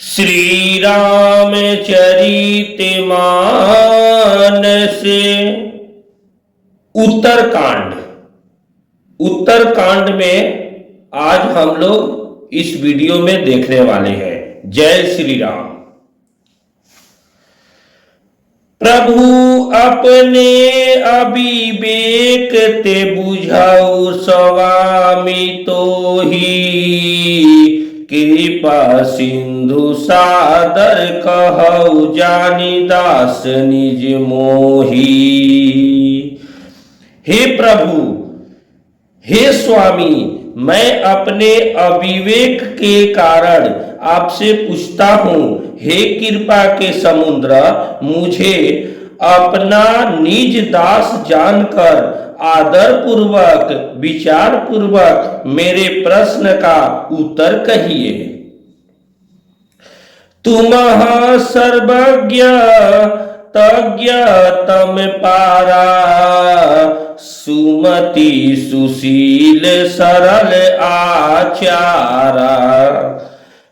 श्री रामचरितमानस उत्तरकांड। उत्तरकांड में आज हम लोग इस वीडियो में देखने वाले हैं। जय श्री राम। प्रभु अपने अविवेक ते बुझाऊ स्वामी तो ही कृपा सिंधु सादर कहऊ जानी दास निज मोही। हे प्रभु, हे स्वामी, मैं अपने अविवेक के कारण आपसे पूछता हूं। हे कृपा के समुद्र, मुझे अपना निज दास जानकर आदर पूर्वक विचार पूर्वक मेरे प्रश्न का उत्तर कहिए। तुम सर्वज्ञ तज्ञ तम पारा, सुमति सुशील सरल आचारा,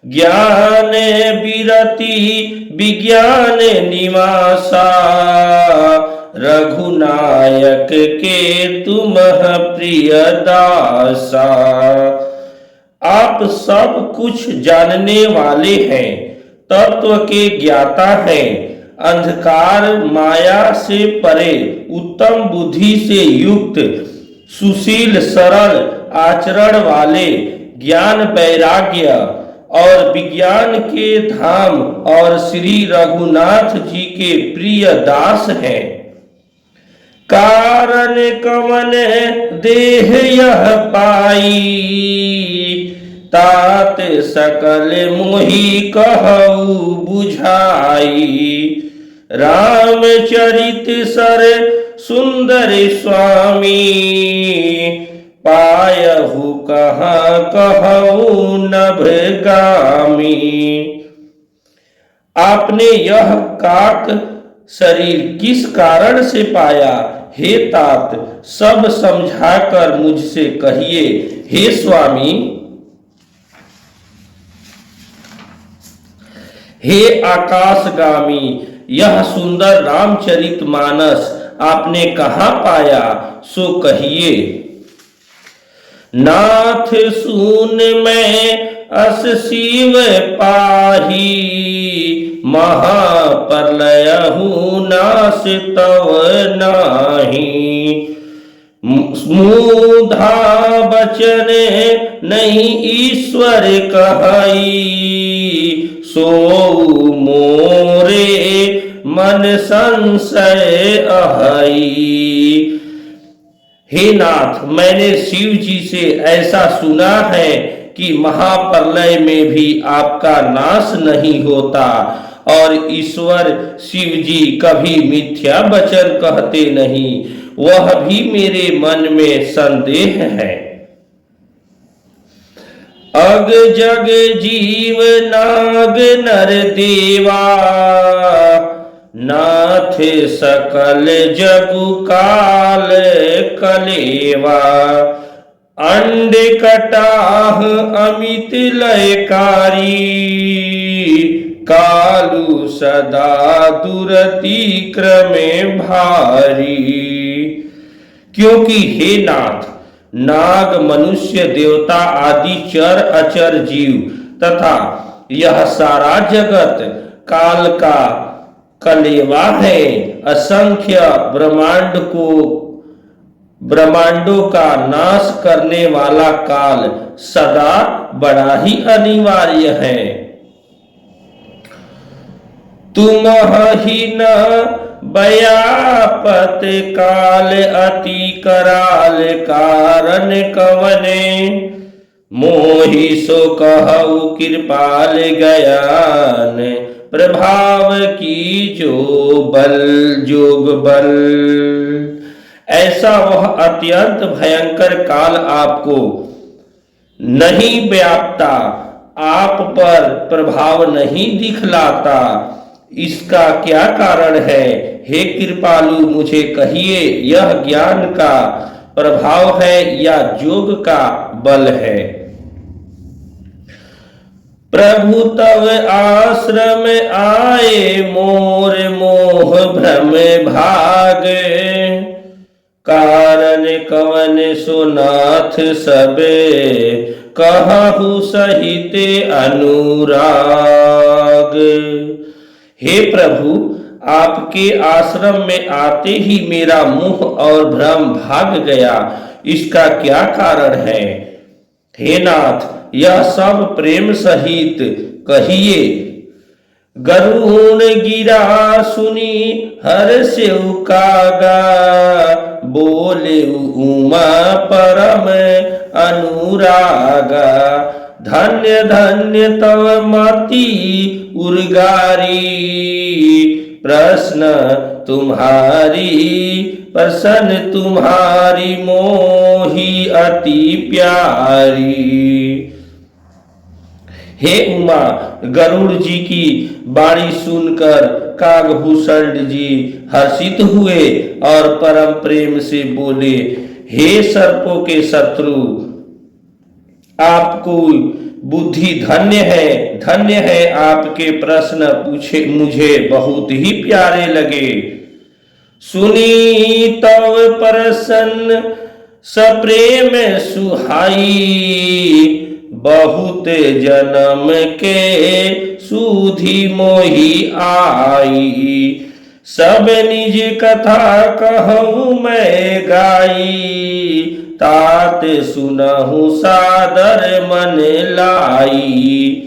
ज्ञान विरति विज्ञान निवासा, रघुनायक के तुम प्रिय दासा। आप सब कुछ जानने वाले हैं, तत्व के ज्ञाता हैं, अंधकार माया से परे, उत्तम बुद्धि से युक्त, सुशील सरल आचरण वाले, ज्ञान वैराग्य और विज्ञान के धाम और श्री रघुनाथ जी के प्रिय दास हैं। कारण कवन देह यह पाई, तात सकल मोहि कहऊ बुझाई। रामचरित सर सुंदर स्वामी, पायहु कहाँ कहऊ नभगामी। आपने यह काक शरीर किस कारण से पाया? हे तात, सब समझाकर मुझसे कहिए। हे स्वामी, हे आकाशगामी, यह सुंदर रामचरितमानस आपने कहाँ पाया, सो कहिए। नाथ सुन मैं अस शिव पाही, महाप्रलय हूँ नाश तव नाही। मूढ़ा बचन नहीं ईश्वर कहई, सो मोरे मन संशय अहई। हे नाथ, मैंने शिव जी से ऐसा सुना है कि महाप्रलय में भी आपका नाश नहीं होता और ईश्वर शिव जी कभी मिथ्या वचन कहते नहीं, वह भी मेरे मन में संदेह है। अग जग जीव नाग नर देवा, नाथ सकल जगु काल कलेवा। अंड कटाह अमित लयकारी, कालू सदा दुरति क्रमे भारी। क्योंकि हे नाथ, नाग मनुष्य देवता आदि चर अचर जीव तथा यह सारा जगत काल का कलेवा है। असंख्य ब्रह्मांडों का नाश करने वाला काल सदा बड़ा ही अनिवार्य है। तुम ही न बयापत काल अति कराल, कारण कवने मोहि सो कहऊ कृपाल गयान। प्रभाव की जो बल जोग बल, ऐसा वह अत्यंत भयंकर काल आपको नहीं व्यापता, आप पर प्रभाव नहीं दिखलाता। इसका क्या कारण है? हे कृपालु, मुझे कहिए, यह ज्ञान का प्रभाव है या जोग का बल है? प्रभु तव आश्रम आए, मोर मोह भ्रम भागे। कारण कवन सो नाथ सबे, कहु सहित अनुराग। हे प्रभु, आपके आश्रम में आते ही मेरा मोह और भ्रम भाग गया, इसका क्या कारण है? हे नाथ, यह सब प्रेम सहित कहिए। गरुण गिरा सुनी हर्षेउ कागा, बोले उमा परम अनुरागा। धन्य धन्य तव मति उर्गारी, प्रश्न तुम्हारी प्रसन्न तुम्हारी, मोही अति प्यारी। हे उमा, गरुड़ जी की वाणी सुनकर कागभूषण जी हर्षित हुए और परम प्रेम से बोले, हे सर्पों के शत्रु, आपको बुद्धि धन्य है। आपके प्रश्न पूछे मुझे बहुत ही प्यारे लगे। सुनी तव प्रसन्न सप्रेम सुहाई, बहुत जन्म के सुधि मोहि आई। सब निज कथा कहूँ मैं गाई, तात सुनहु सादर मन लाई।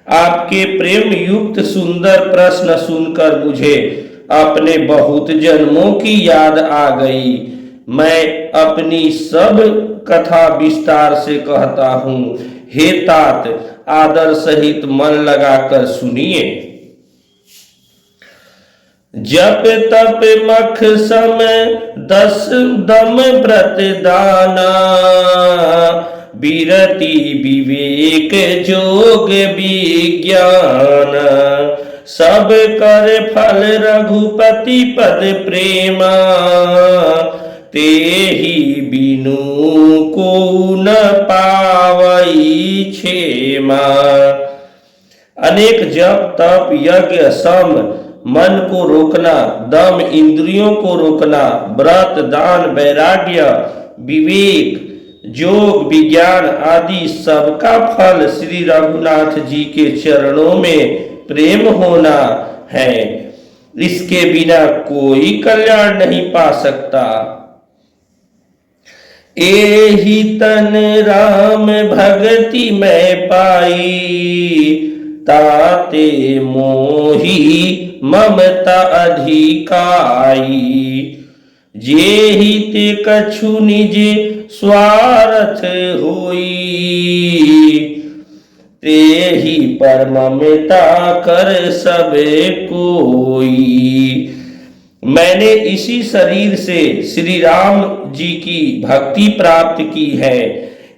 आपके प्रेम युक्त सुंदर प्रश्न सुनकर मुझे अपने बहुत जन्मों की याद आ गई। मैं अपनी सब कथा विस्तार से कहता हूँ। हे तात, आदर सहित मन लगाकर सुनिए। जप तप मख सम 10 दम व्रत दाना, विरति विवेक जोग विज्ञान। सब कर फल रघुपति पद प्रेमा, तेहि बिनु को न पावई क्षेमा। अनेक जप तप यज्ञ सम मन को रोकना, दम इंद्रियों को रोकना, व्रत दान वैराग्य विवेक जोग विज्ञान आदि सबका फल श्री रघुनाथ जी के चरणों में प्रेम होना है। इसके बिना कोई कल्याण नहीं पा सकता। एहि तन राम भगति में पाई, ताते मोही ममता अधिकाई। जेहि ते कछु निज स्वार्थ होई, तेहि पर ममता कर सबे कोई। मैंने इसी शरीर से श्री राम जी की भक्ति प्राप्त की है,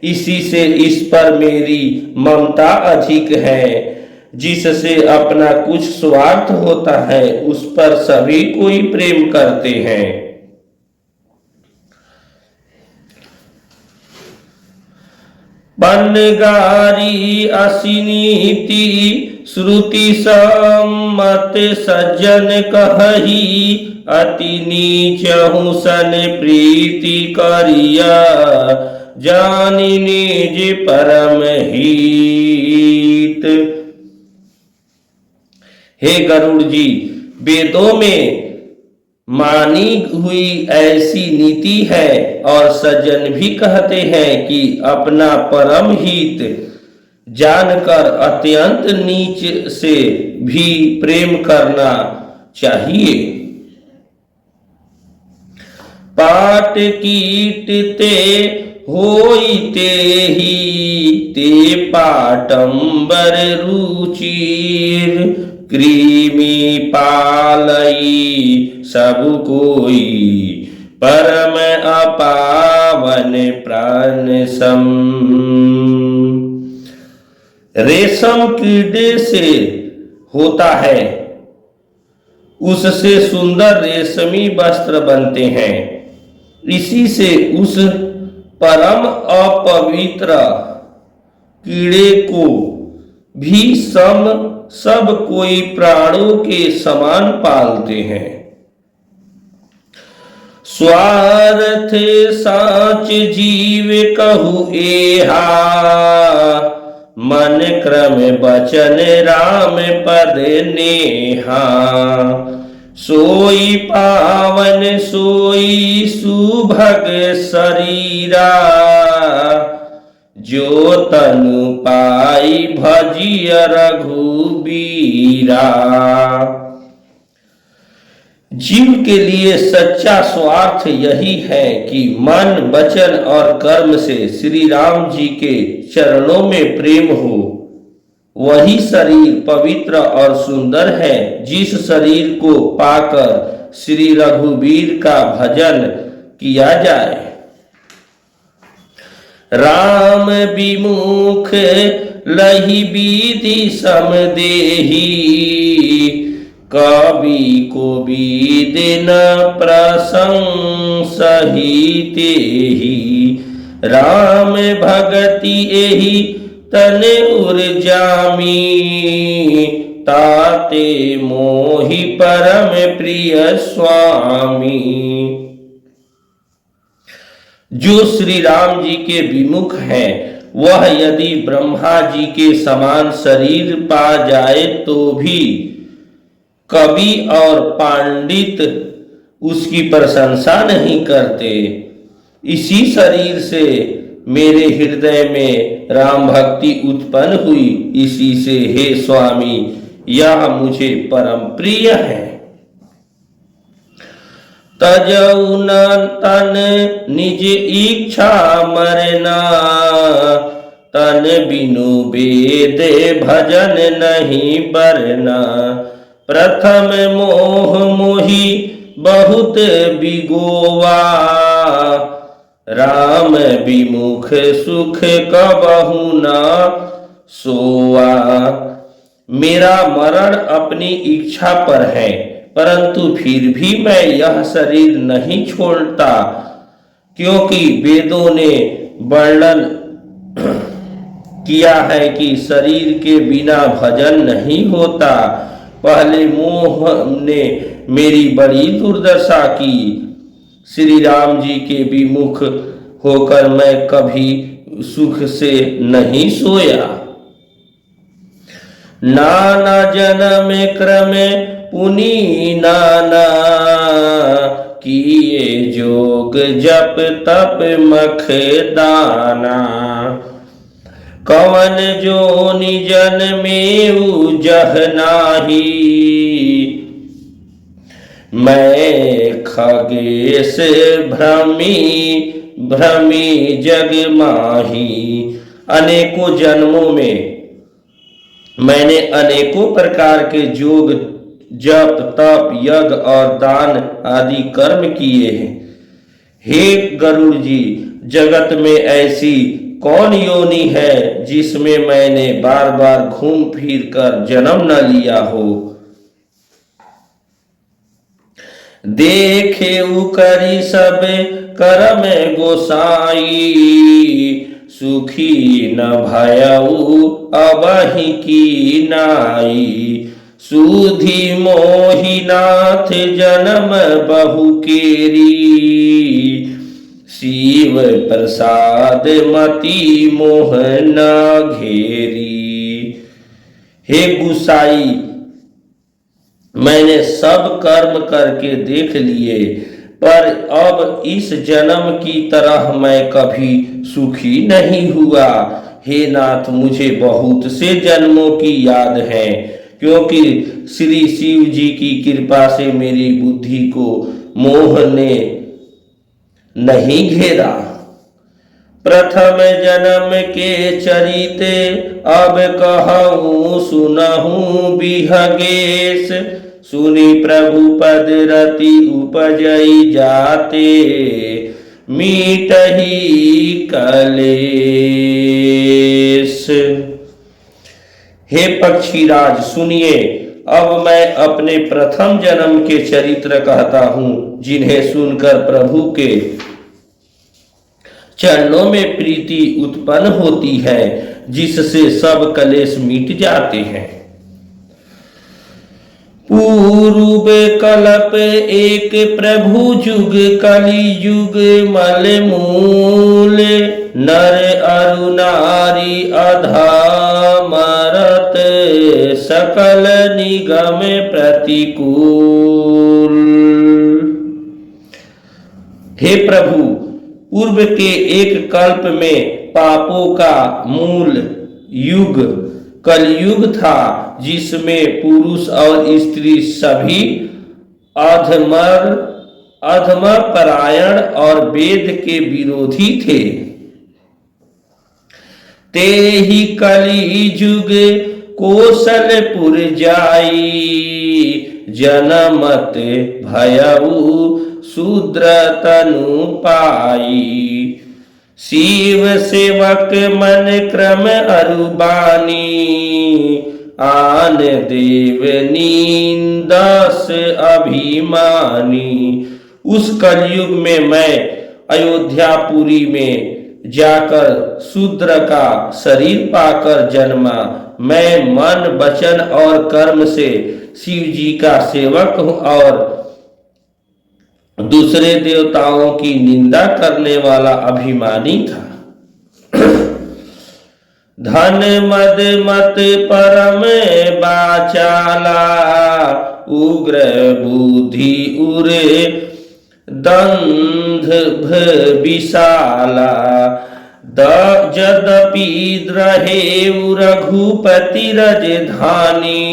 इसी से इस पर मेरी ममता अधिक है। जिससे अपना कुछ स्वार्थ होता है, उस पर सभी कोई प्रेम करते हैं। बनगारी असिनीति श्रुति सम्मत सज्जन कहही, अति नीचहु सन प्रीति करिया, जानि निज परम हित। हे गरुड़ जी, वेदों में मानी हुई ऐसी नीति है और सज्जन भी कहते हैं कि अपना परम हित जानकर अत्यंत नीच से भी प्रेम करना चाहिए। पाट कीट ते होई तेहि, ते पाटंबर रुचिर, कृमि पालई सब कोई, परम अपावन प्राण सम। रेशम कीड़े से होता है, उससे सुंदर रेशमी वस्त्र बनते हैं। इसी से उस परम अपवित्र कीड़े को भी सम सब कोई प्राणों के समान पालते हैं। स्वार्थ साच जीव कहु एहा, मन क्रम बचन राम पद नेहा। सोई पावन सोई सुभग शरीरा, जो तनु पाई भजिय रघुबीरा। जीव के लिए सच्चा स्वार्थ यही है कि मन वचन और कर्म से श्री राम जी के चरणों में प्रेम हो। वही शरीर पवित्र और सुंदर है जिस शरीर को पाकर श्री रघुबीर का भजन किया जाए। राम विमुख लही बीति समदेही, कवि को बीद न प्रशंसहि तेहि। राम भगति एहि तन उर्जामी, ताते मोहि परम प्रिय स्वामी। जो श्री राम जी के विमुख हैं, वह यदि ब्रह्मा जी के समान शरीर पा जाए तो भी कवि और पंडित उसकी प्रशंसा नहीं करते। इसी शरीर से मेरे हृदय में राम भक्ति उत्पन्न हुई, इसी से हे स्वामी यह मुझे परम प्रिय है। तजऊ न तन निज इच्छा मरना, तन बिनु वेद भजन नहीं बरना। प्रथम मोह मोही बहुत बिगोवा, राम विमुख सुख कबहु न सोआ। मेरा मरण अपनी इच्छा पर है, परंतु फिर भी मैं यह शरीर नहीं छोड़ता, क्योंकि वेदों ने वर्णन किया है कि शरीर के बिना भजन नहीं होता। पहले मोह ने मेरी बड़ी दुर्दशा की। श्री राम जी के विमुख होकर मैं कभी सुख से नहीं सोया। नाना जन्म क्रम पुनि नाना, किए जोग जप तप मख दाना। कवन जोनि जन्मेउ जह नाही, मैं खगेश भ्रमी भ्रमी जग माही। अनेकों जन्मों में मैंने अनेकों प्रकार के जोग जप तप यज्ञ और दान आदि कर्म किए हैं। हे गरुड़ जी, जगत में ऐसी कौन योनि है जिसमें मैंने बार बार घूम फिर कर जन्म न लिया हो। देखे करी सब करम गोसाई, सुखी न भयऊ अबहि की नाई। सुधि मोहि नाथ जन्म बहु केरी, शिव प्रसाद मति मोह न घेरी। हे गुसाई, मैंने सब कर्म करके देख लिए, पर अब इस जन्म की तरह मैं कभी सुखी नहीं हुआ। हे नाथ, मुझे बहुत से जन्मों की याद है, क्योंकि श्री शिव जी की कृपा से मेरी बुद्धि को मोह ने नहीं घेरा। प्रथम जन्म के चरिते अब कहूँ सुनहूँ बिहगेश। सुनी प्रभु पद रति उपजई जाते, मीटही कलेश। हे पक्षीराज सुनिए, अब मैं अपने प्रथम जन्म के चरित्र कहता हूँ, जिन्हें सुनकर प्रभु के चरणों में प्रीति उत्पन्न होती है। जिससे सब कलेश मिट जाते हैं। पूर्व कल्प एक प्रभु जुग कलि युग मल मूल नर अरु नारी अधमरत सकल निगम प्रतिकूल। हे प्रभु, पूर्व के एक कल्प में पापों का मूल युग कलयुग था, जिसमें पुरुष और स्त्री सभी अधम परायण और वेद के विरोधी थे। ते ही कलि युग कौशलपुर जाई जनमत भयउ शूद्र तनु पाई। शिव सेवक मन क्रम अरुबानी आन देव नींदस अभिमानी। उस कलयुग में मैं अयोध्यापुरी में जाकर शूद्र का शरीर पाकर जन्मा। मैं मन वचन और कर्म से शिव जी का सेवक हूँ और दूसरे देवताओं की निंदा करने वाला अभिमानी था। धन मद मत परम बाचाला उग्र बुद्धि उरे दंध विशाला। यद्यपि रहे रघुपति राजधानी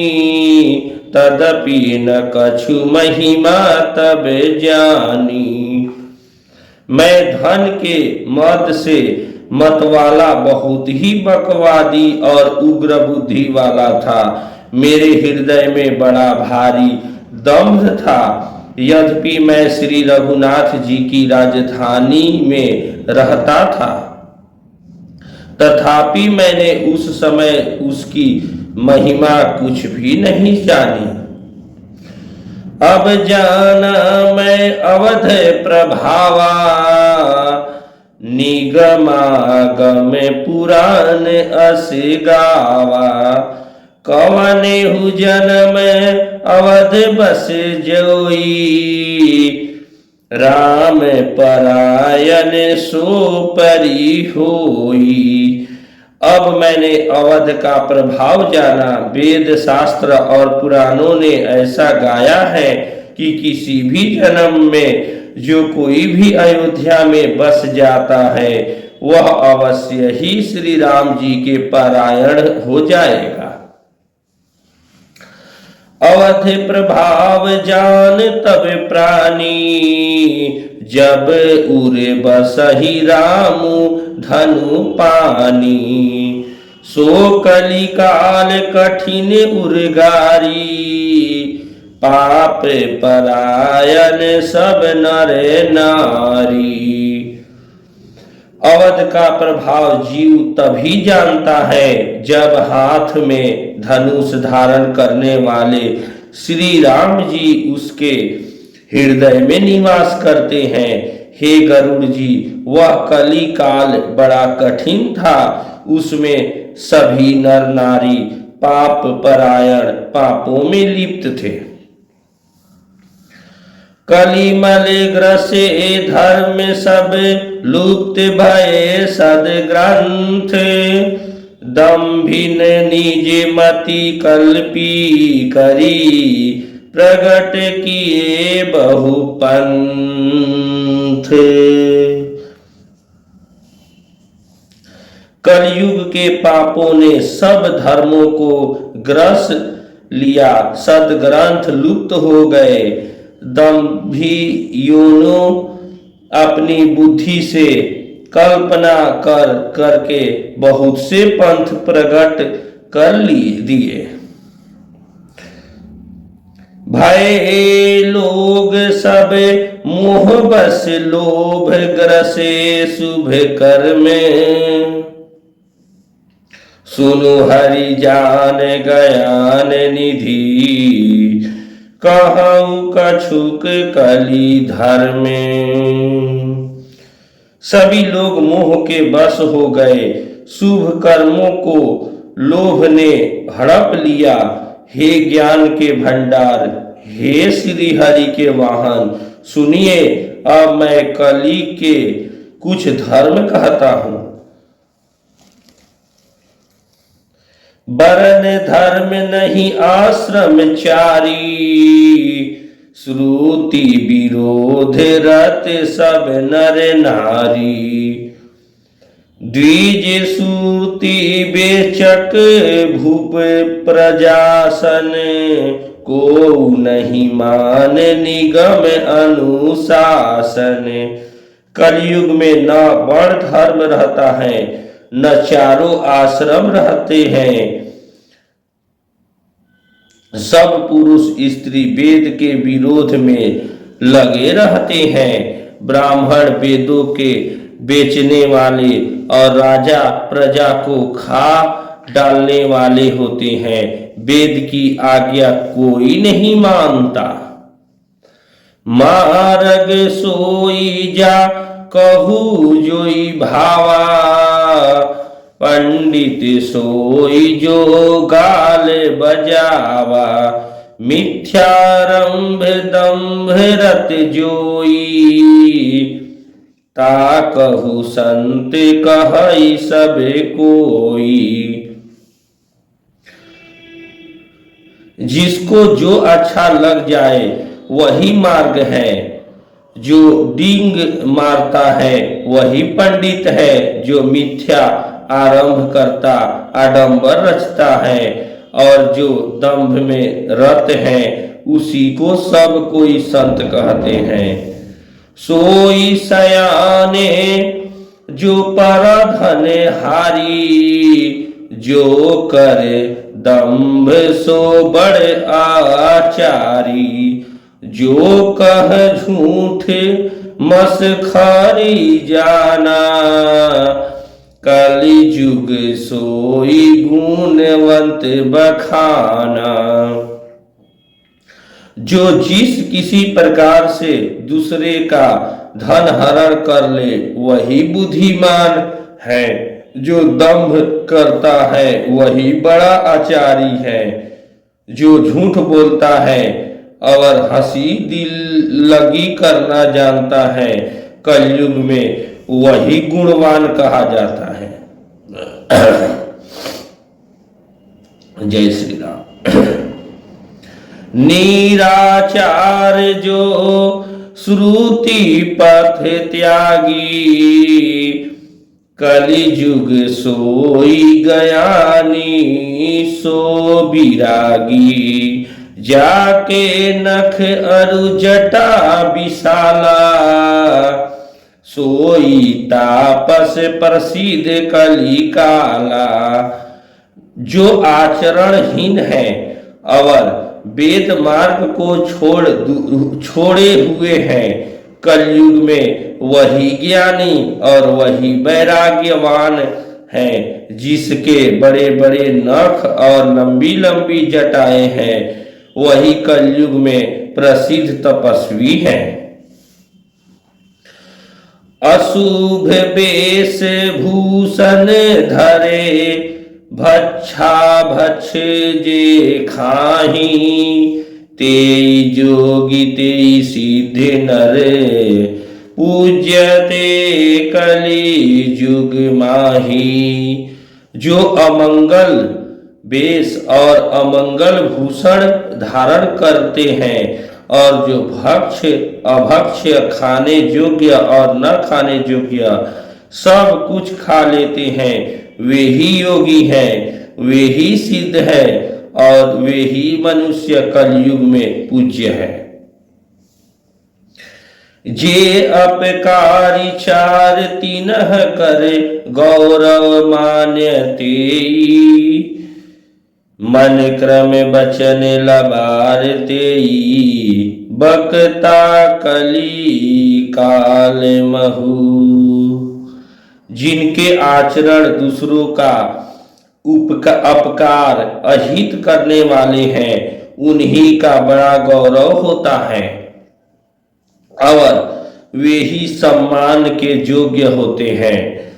तदपि न कछु महिमा तब जानी। मैं धन के मद से मतवाला बहुत ही बकवादी और उग्र बुद्धि वाला था। मेरे हृदय में बड़ा भारी दम्भ था। यद्यपि मैं श्री रघुनाथ जी की राजधानी में रहता था, तथापि मैंने उस समय उसकी महिमा कुछ भी नहीं जानी। अब जाना मैं अवध प्रभावा निगमागम पुराण अस गावा। कवने हु जन्म अवध बस जोई राम परायण सो परी होई। अब मैंने अवध का प्रभाव जाना। वेद शास्त्र और पुराणों ने ऐसा गाया है कि किसी भी जन्म में जो कोई भी अयोध्या में बस जाता है वह अवश्य ही श्री राम जी के परायण हो जाएगा। अवध प्रभाव जान तब प्राणी जब उरे बसहि रामु धनु पानी। सो कलिकाल कठिन उर्गारी पाप परायण सब नर नारी। अवध का प्रभाव जीव तभी जानता है जब हाथ में धनुष धारण करने वाले श्री राम जी उसके हृदय में निवास करते हैं। हे गरुड़ जी, वह कली काल बड़ा कठिन था। उसमें सभी नर नारी पाप परायण पापों में लिप्त थे। कलिमल ग्रसे धर्म सब लुप्त भये सदग्रंथ। दम्भिन निज मति कल्पी करी प्रगट किए बहुपंथ। कलयुग के पापों ने सब धर्मों को ग्रस लिया। सदग्रंथ लुप्त हो गए। दम्भियों अपनी बुद्धि से कल्पना करके बहुत से पंथ प्रकट कर दिए। भय लोग सब मोह बस लोभ ग्रसे शुभ कर्म। सुनु हरि जान गयान निधि कहूँ कछुक कली धर्म। सभी लोग मोह के बस हो गए। शुभ कर्मों को लोभ ने हड़प लिया। हे ज्ञान के भंडार, हे श्री हरि के वाहन, सुनिए अब मैं कली के कुछ धर्म कहता हूं। वर्ण धर्म नहीं आश्रमचारी, श्रुति विरोध रत सब नर नारी। द्विज श्रुति बेचक भूप प्रजासन, को नहीं मान निगम अनुशासन। कलयुग में न वर्ण धर्म रहता है, न चारों आश्रम रहते हैं। सब पुरुष स्त्री वेद के विरोध में लगे रहते हैं। ब्राह्मण वेदों के बेचने वाले और राजा प्रजा को खा डालने वाले होते हैं। वेद की आज्ञा कोई नहीं मानता। मार्ग सोई जा कहू जोई भावा, पंडित सोई जो गाल बजावा। मिथ्यारंभ दंभ रत जोई, ता कहू संत कहई सब कोई। जिसको जो अच्छा लग जाए वही मार्ग है। जो डींग मारता है वही पंडित है। जो मिथ्या आरंभ करता आडंबर रचता है और जो दंभ में रत है उसी को सब कोई संत कहते हैं। सोई सयाने जो परधन हारी, जो कर दंभ सो बड़ आचारी। जो कह झूठ मसखरी जाना, कलिजुग सोई गुणवंत बखाना। जो जिस किसी प्रकार से दूसरे का धन हरण कर ले वही बुद्धिमान है। जो दंभ करता है वही बड़ा आचारी है। जो झूठ बोलता है और हंसी दिल लगी करना जानता है, कलयुग में वही गुणवान कहा जाता है। जय श्री राम। निराचार जो श्रुति पथ त्यागी, कलिजुग सोई गयानी सो बिरागी। जाके नख अरु जटा विशाला, सोई तापस प्रसिद्ध कलिकाला। जो आचरणहीन है और वेद मार्ग को छोड़े हुए हैं, कलयुग में वही ज्ञानी और वही वैराग्यवान है। जिसके बड़े बड़े नख और लंबी लंबी जटाएं हैं वही कलयुग में प्रसिद्ध तपस्वी है। अशुभ वेश भूषण धरे, भच्छा भक्ष जे खाही। तेई जोगी तेई सिद्ध नर, पूज्यते कलि जुग माही। जो अमंगल वेश और अमंगल भूषण धारण करते हैं और जो भक्ष्य अभक्ष्य, खाने योग्य और न खाने योग्य सब कुछ खा लेते हैं, वे ही योगी हैं, वे ही सिद्ध है और वे ही मनुष्य कलयुग में पूज्य है। जे अपकारी चार तिनह करे, गौरव मान्यते। मन क्रम बचन लबार तेई, बकता कली काल महू। जिनके आचरण दूसरों का अपकार अहित करने वाले हैं उन्हीं का बड़ा गौरव होता है और वे ही सम्मान के योग्य होते हैं।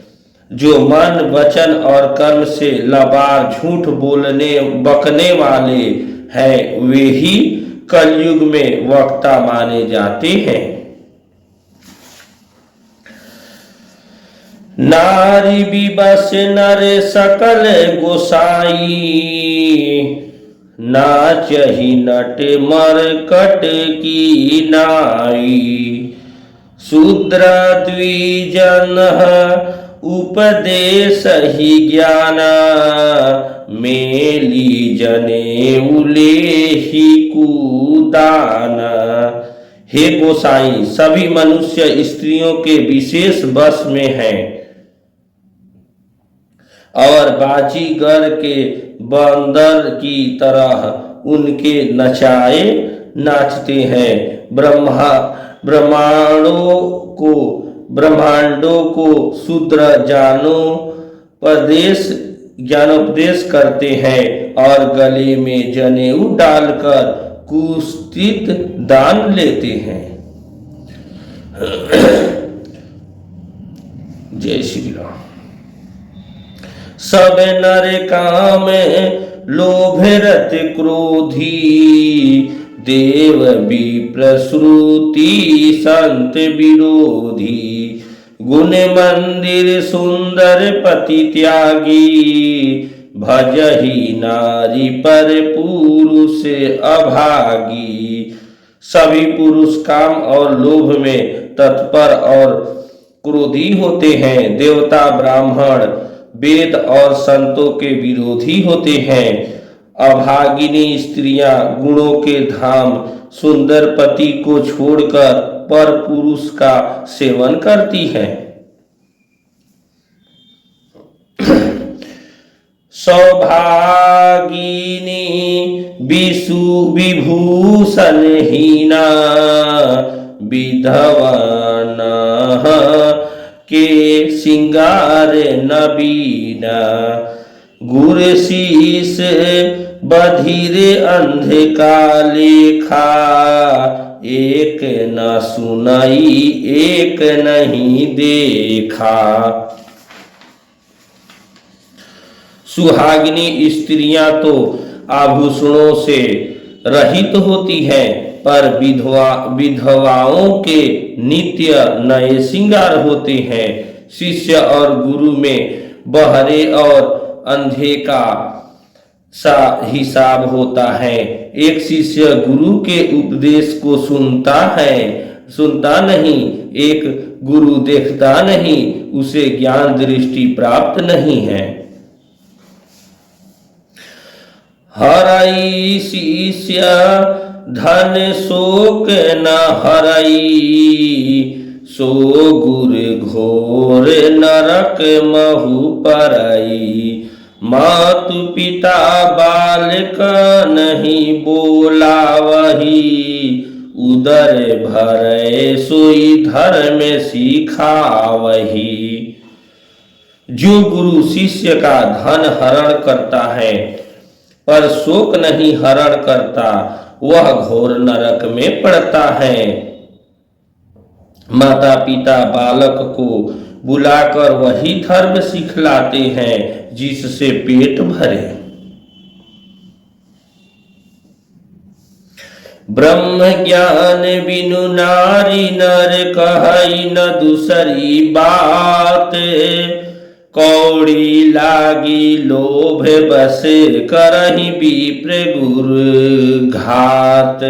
जो मन वचन और कर्म से लबार झूठ बोलने बकने वाले हैं वे ही कलयुग में वक्ता माने जाते हैं। नारी विवश नर सकल गोसाई, नाचहि नट मरकट की नाई। शूद्र द्विजन उपदेश ही ज्ञान, मेली जनेऊ लेहि कुदान। हे गोसाई, सभी मनुष्य स्त्रियों के विशेष वश में हैं और बाजीगर के बंदर की तरह उनके नचाए नाचते हैं। ब्रह्मांडों को शूद्र ज्ञानोपदेश करते हैं और गले में जनेऊ डालकर कुस्तित दान लेते हैं। जय श्री राम। सब नर काम लोभ रत क्रोधी, देव विप्र श्रुति संत विरोधी। गुण मंदिर सुंदर पति त्यागी, भजहि नारी पर पुरुष अभागी। सभी पुरुष काम और लोभ में तत्पर और क्रोधी होते हैं। देवता ब्राह्मण वेद और संतों के विरोधी होते हैं। अभागिनी स्त्रियां गुणों के धाम सुंदर पति को छोड़कर पर पुरुष का सेवन करती हैं। सौभागिनी विभूषण हीना, विधवान के सिंगार नबीना। गुरशीस बधिर अंधे का लेखा, एक न सुनाई एक नहीं देखा। सुहागिनी स्त्रियां तो आभूषणों से रहित होती हैं, पर विधवाओं के नित्य नए श्रृंगार होते हैं। शिष्य और गुरु में बहरे और अंधे का सा हिसाब होता है। एक शिष्य गुरु के उपदेश को सुनता नहीं, एक गुरु देखता नहीं, उसे ज्ञान दृष्टि प्राप्त नहीं है। हरई शिष्य धन शोक न हरई, सो गुर घोर नरक महु परई। मातु पिता बालक नहीं बोलावही, उदर भरे सोई धर्म सिखावही। जो गुरु शिष्य का धन हरण करता है पर शोक नहीं हरण करता, वह घोर नरक में पड़ता है। माता पिता बालक को बुलाकर वही धर्म सिखलाते हैं जिससे पेट भरे। ब्रह्म ज्ञान बिनु नारी नर कहई न दूसरी बात, कौड़ी लागी लोभ बस करहि विप्र गुर घात।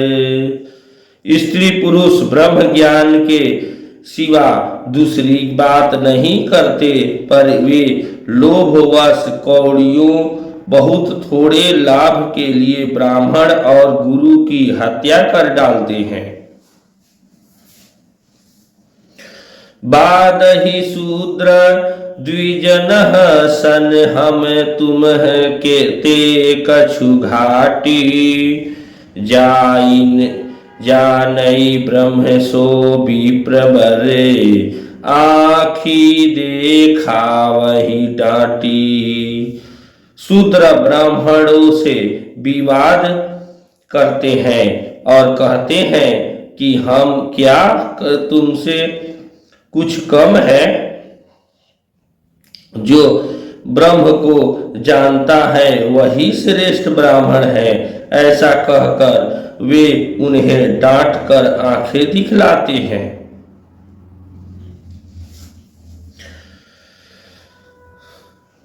स्त्री पुरुष ब्रह्म ज्ञान के सिवा दूसरी बात नहीं करते, पर वे लोभवश कौड़ियों बहुत थोड़े लाभ के लिए ब्राह्मण और गुरु की हत्या कर डालते हैं। बाद ही शूद्र द्विजन सन हम तुम के ते कछु घाटी, जानई ब्रह्म सो विप्र बरे, आखी देखा वही डांटी। शूद्र ब्राह्मणों से विवाद करते हैं और कहते हैं कि हम क्या तुमसे कुछ कम है। जो ब्रह्म को जानता है वही श्रेष्ठ ब्राह्मण है। ऐसा कहकर वे उन्हें डांट कर आंखें दिखलाते हैं।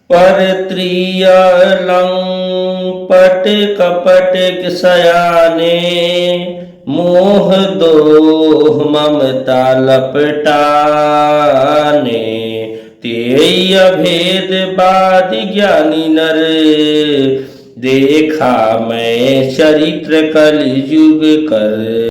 परत्रिय लंपट कपट सयाने, मोह दोह ममता लपटाने। तेय भेद बाद ज्ञानी नर, देखा मैं चरित्र कलयुग कर।